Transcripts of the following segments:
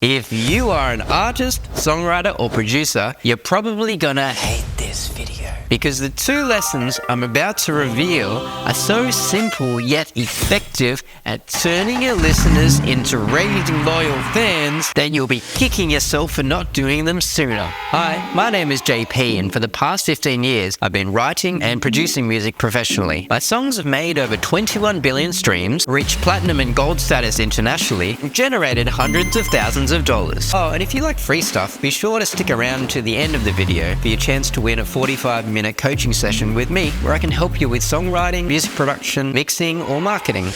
If you are an artist, songwriter, or producer, you're probably gonna hate this video. Because the two lessons I'm about to reveal are so simple yet effective at turning your listeners into raving loyal fans that you'll be kicking yourself for not doing them sooner. Hi, my name is JP, and for the past 15 years, I've been writing and producing music professionally. My songs have made over 21 billion streams, reached platinum and gold status internationally, and generated hundreds of thousands of dollars. Oh, and if you like free stuff, be sure to stick around to the end of the video for your chance to win a 45-minute coaching session with me where I can help you with songwriting, music production, mixing, or marketing.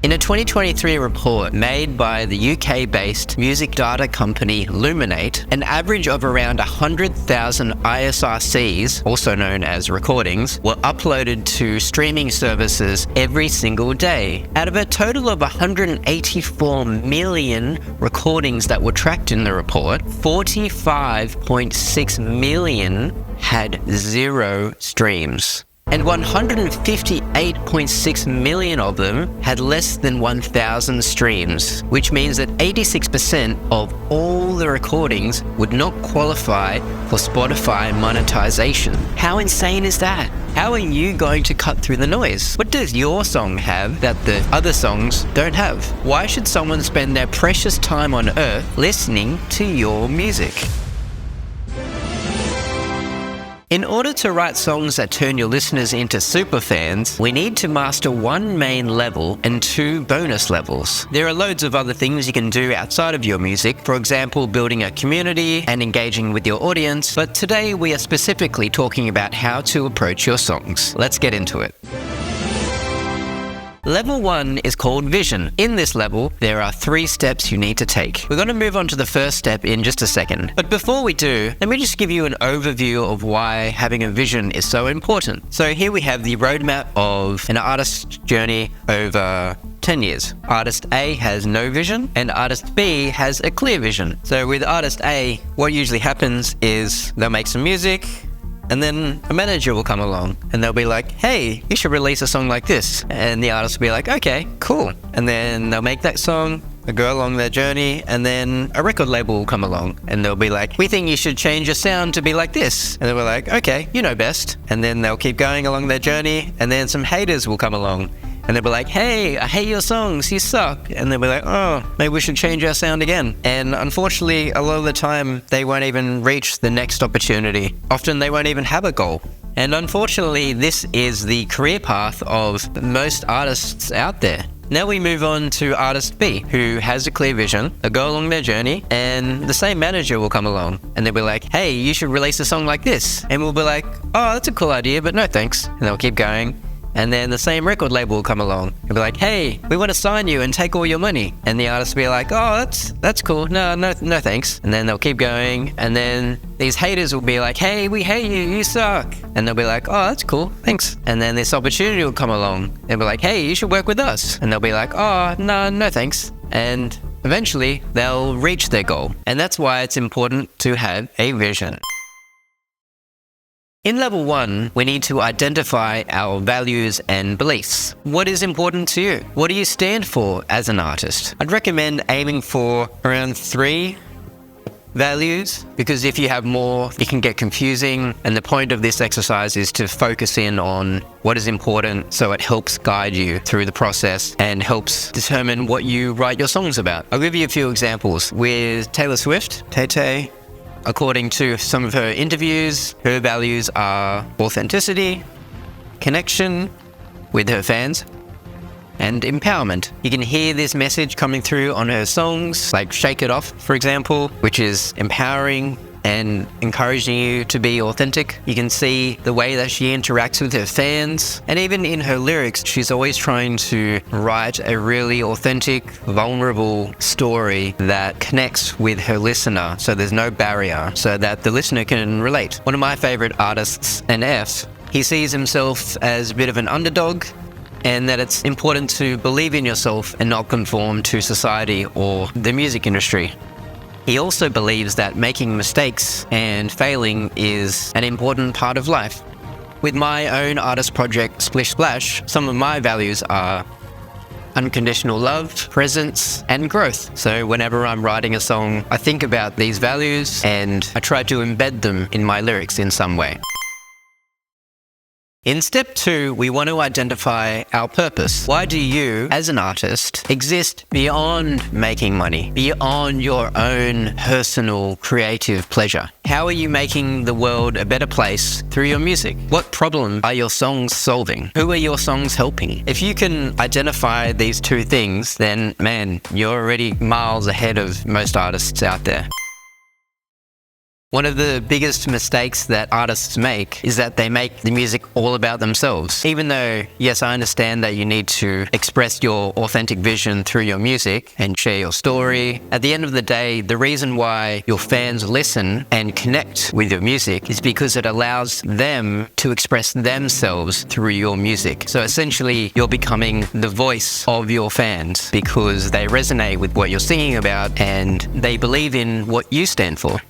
In a 2023 report made by the UK-based music data company Luminate, an average of around 100,000 ISRCs, also known as recordings, were uploaded to streaming services every single day. Out of a total of 184 million recordings that were tracked in the report, 45.6 million had 0 streams. And 158.6 million of them had less than 1,000 streams, which means that 86% of all the recordings would not qualify for Spotify monetization. How insane is that? How are you going to cut through the noise? What does your song have that the other songs don't have? Why should someone spend their precious time on earth listening to your music? In order to write songs that turn your listeners into superfans, we need to master one main level and 2 bonus levels. There are loads of other things you can do outside of your music, for example, building a community and engaging with your audience, but today we are specifically talking about how to approach your songs. Let's get into it. Level 1 is called vision. In this level, there are 3 steps you need to take. We're going to move on to the first step in just a second. But before we do, let me just give you an overview of why having a vision is so important. So here we have the roadmap of an artist's journey over 10 years. Artist A has no vision and artist B has a clear vision. So with artist A, what usually happens is they'll make some music, and then a manager will come along and they'll be like, hey, you should release a song like this. And the artist will be like, okay, cool. And then they'll make that song, they'll go along their journey, and then a record label will come along and they'll be like, we think you should change your sound to be like this. And they'll be like, okay, you know best. And then they'll keep going along their journey, and then some haters will come along. And they'll be like, hey, I hate your songs, you suck. And they'll be like, oh, maybe we should change our sound again. And unfortunately, a lot of the time, they won't even reach the next opportunity. Often they won't even have a goal. And unfortunately, this is the career path of most artists out there. Now we move on to artist B, who has a clear vision. They'll go along their journey, and the same manager will come along. And they'll be like, hey, you should release a song like this. And we'll be like, oh, that's a cool idea, but no thanks. And they'll keep going. And then the same record label will come along and be like, hey, we want to sign you and take all your money. And the artist will be like, oh, that's cool. No thanks. And then they'll keep going. And then these haters will be like, hey, we hate you, you suck. And they'll be like, oh, that's cool, thanks. And then this opportunity will come along. They'll be like, hey, you should work with us. And they'll be like, oh, no thanks. And eventually they'll reach their goal. And that's why it's important to have a vision. In level 1, we need to identify our values and beliefs. What is important to you? What do you stand for as an artist? I'd recommend aiming for around 3 values, because if you have more, it can get confusing. And the point of this exercise is to focus in on what is important, so it helps guide you through the process and helps determine what you write your songs about. I'll give you a few examples. With Taylor Swift, Tay-Tay, according to some of her interviews, her values are authenticity, connection with her fans, and empowerment. You can hear this message coming through on her songs, like Shake It Off, for example, which is empowering and encouraging you to be authentic. You can see the way that she interacts with her fans, and even in her lyrics, she's always trying to write a really authentic, vulnerable story that connects with her listener, so there's no barrier, so that the listener can relate. One of my favorite artists, NF, he sees himself as a bit of an underdog, and that it's important to believe in yourself and not conform to society or the music industry. He also believes that making mistakes and failing is an important part of life. With my own artist project, Splish Splash, some of my values are unconditional love, presence, and growth. So whenever I'm writing a song, I think about these values and I try to embed them in my lyrics in some way. In step 2, we want to identify our purpose. Why do you, as an artist, exist beyond making money, beyond your own personal creative pleasure? How are you making the world a better place through your music? What problem are your songs solving? Who are your songs helping? If you can identify these two things, then man, you're already miles ahead of most artists out there. One of the biggest mistakes that artists make is that they make the music all about themselves. Even though, yes, I understand that you need to express your authentic vision through your music and share your story, at the end of the day, the reason why your fans listen and connect with your music is because it allows them to express themselves through your music. So essentially, you're becoming the voice of your fans because they resonate with what you're singing about and they believe in what you stand for.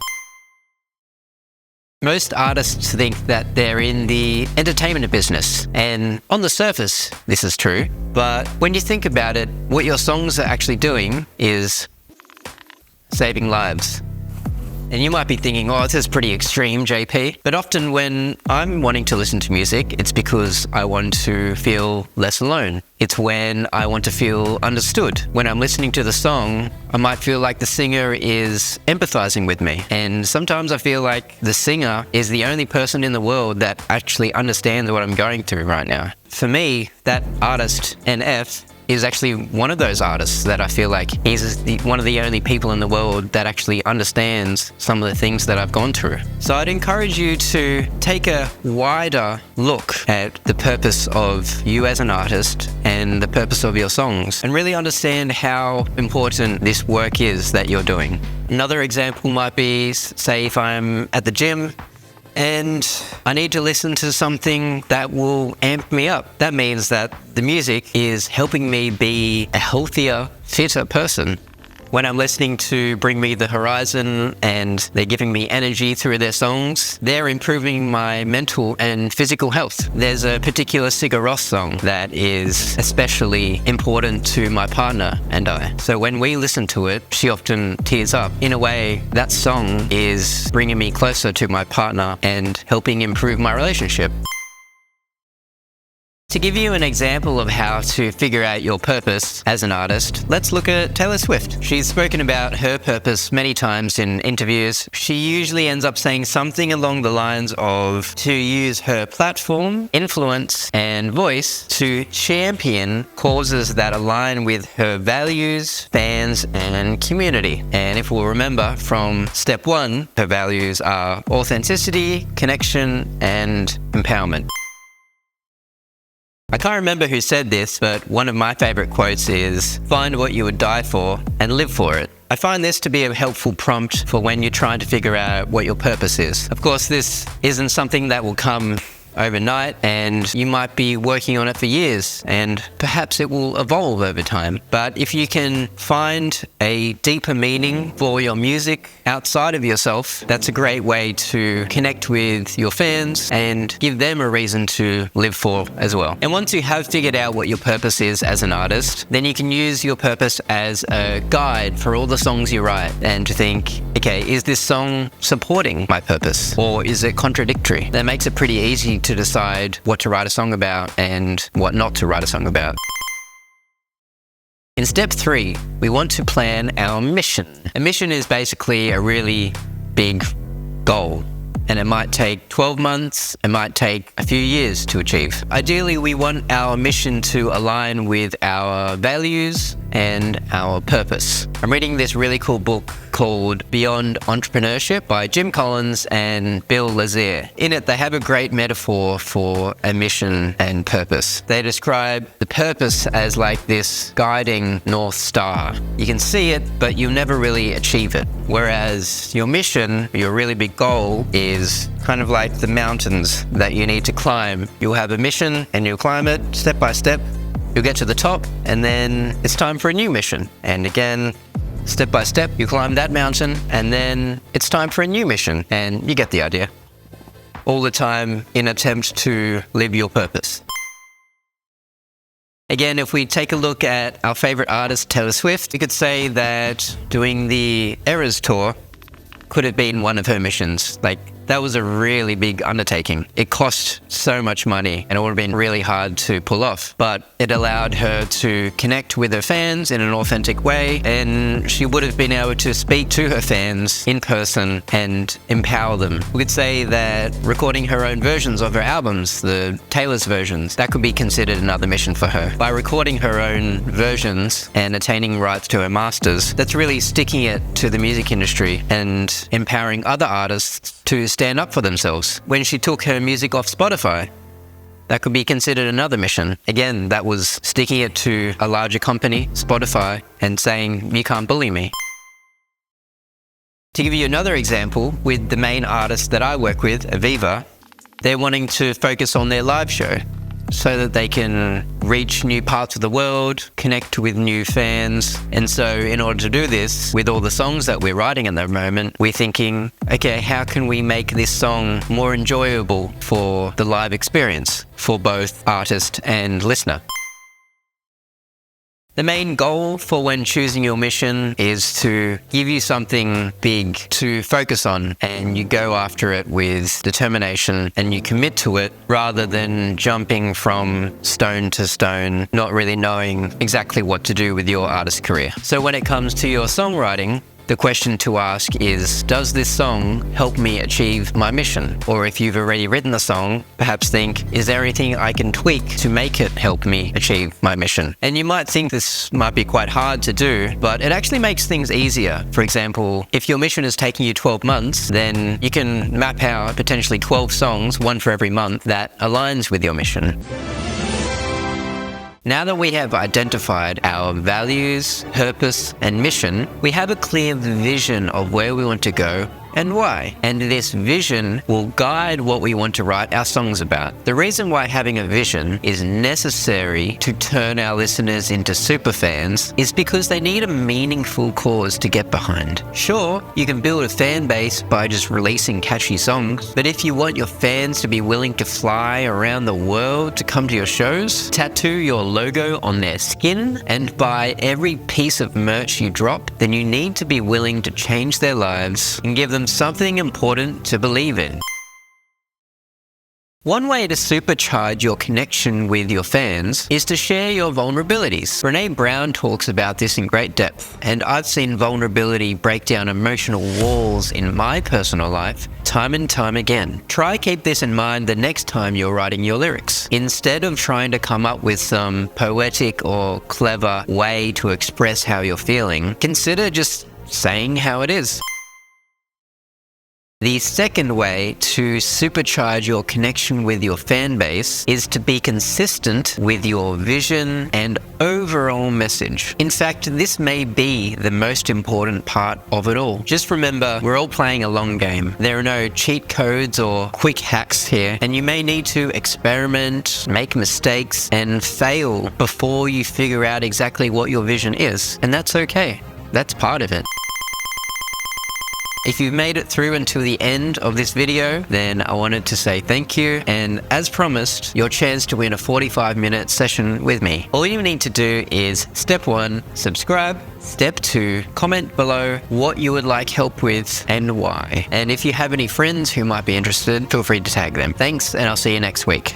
Most artists think that they're in the entertainment business, and on the surface, this is true, but when you think about it, what your songs are actually doing is saving lives. And you might be thinking, oh, this is pretty extreme, JP. But often when I'm wanting to listen to music, it's because I want to feel less alone. It's when I want to feel understood. When I'm listening to the song, I might feel like the singer is empathizing with me. And sometimes I feel like the singer is the only person in the world that actually understands what I'm going through right now. For me, that artist, NF, is actually one of those artists that I feel like he's one of the only people in the world that actually understands some of the things that I've gone through. So I'd encourage you to take a wider look at the purpose of you as an artist and the purpose of your songs and really understand how important this work is that you're doing. Another example might be, say, if I'm at the gym and I need to listen to something that will amp me up. That means that the music is helping me be a healthier, fitter person. When I'm listening to Bring Me the Horizon and they're giving me energy through their songs, they're improving my mental and physical health. There's a particular Sigur Rós song that is especially important to my partner and I. So when we listen to it, she often tears up. In a way, that song is bringing me closer to my partner and helping improve my relationship. To give you an example of how to figure out your purpose as an artist, let's look at Taylor Swift. She's spoken about her purpose many times in interviews. She usually ends up saying something along the lines of to use her platform, influence, and voice to champion causes that align with her values, fans, and community. And if we'll remember from step 1, her values are authenticity, connection, and empowerment. I can't remember who said this, but one of my favorite quotes is, "Find what you would die for and live for it." I find this to be a helpful prompt for when you're trying to figure out what your purpose is. Of course, this isn't something that will come overnight, and you might be working on it for years, and perhaps it will evolve over time. But if you can find a deeper meaning for your music outside of yourself, that's a great way to connect with your fans and give them a reason to live for as well. And once you have figured out what your purpose is as an artist, then you can use your purpose as a guide for all the songs you write and to think, okay, is this song supporting my purpose or is it contradictory? That makes it pretty easy to decide what to write a song about and what not to write a song about. In step 3, we want to plan our mission. A mission is basically a really big goal, and it might take 12 months, it might take a few years to achieve. Ideally, we want our mission to align with our values and our purpose. I'm reading this really cool book called Beyond Entrepreneurship by Jim Collins and Bill Lazare. In it, they have a great metaphor for a mission and purpose. They describe the purpose as like this guiding North Star. You can see it, but you'll never really achieve it. Whereas your mission, your really big goal, is kind of like the mountains that you need to climb. You'll have a mission and you'll climb it step by step. You'll get to the top and then it's time for a new mission. And again, step by step, you climb that mountain and then it's time for a new mission. And you get the idea. All the time in attempt to live your purpose. Again, if we take a look at our favorite artist, Taylor Swift, we could say that doing the Eras tour could have been one of her missions. That was a really big undertaking. It cost so much money and it would have been really hard to pull off, but it allowed her to connect with her fans in an authentic way, and she would have been able to speak to her fans in person and empower them. We could say that recording her own versions of her albums, the Taylor's versions, that could be considered another mission for her. By recording her own versions and attaining rights to her masters, that's really sticking it to the music industry and empowering other artists to stand up for themselves. When she took her music off Spotify, that could be considered another mission. Again, that was sticking it to a larger company, Spotify, and saying, you can't bully me. To give you another example, with the main artist that I work with, Aviva, they're wanting to focus on their live show so that they can reach new parts of the world, connect with new fans. And so in order to do this, with all the songs that we're writing at the moment, we're thinking, okay, how can we make this song more enjoyable for the live experience, for both artist and listener? The main goal for when choosing your mission is to give you something big to focus on, and you go after it with determination and you commit to it rather than jumping from stone to stone, not really knowing exactly what to do with your artist career. So when it comes to your songwriting, the question to ask is, does this song help me achieve my mission? Or if you've already written the song, perhaps think, is there anything I can tweak to make it help me achieve my mission? And you might think this might be quite hard to do, but it actually makes things easier. For example, if your mission is taking you 12 months, then you can map out potentially 12 songs, one for every month, that aligns with your mission. Now that we have identified our values, purpose, and mission, we have a clear vision of where we want to go and why. And this vision will guide what we want to write our songs about. The reason why having a vision is necessary to turn our listeners into superfans is because they need a meaningful cause to get behind. Sure, you can build a fan base by just releasing catchy songs, but if you want your fans to be willing to fly around the world to come to your shows, tattoo your logo on their skin, and buy every piece of merch you drop, then you need to be willing to change their lives and give them something important to believe in. One way to supercharge your connection with your fans is to share your vulnerabilities. Brené Brown talks about this in great depth, and I've seen vulnerability break down emotional walls in my personal life time and time again. Try keep this in mind the next time you're writing your lyrics. Instead of trying to come up with some poetic or clever way to express how you're feeling, consider just saying how it is. The second way to supercharge your connection with your fan base is to be consistent with your vision and overall message. In fact, this may be the most important part of it all. Just remember, we're all playing a long game. There are no cheat codes or quick hacks here, and you may need to experiment, make mistakes, and fail before you figure out exactly what your vision is. And that's okay. That's part of it. If you've made it through until the end of this video, then I wanted to say thank you, and as promised, your chance to win a 45-minute session with me. All you need to do is step 1, subscribe, step 2, comment below what you would like help with and why. And if you have any friends who might be interested, feel free to tag them. Thanks, and I'll see you next week.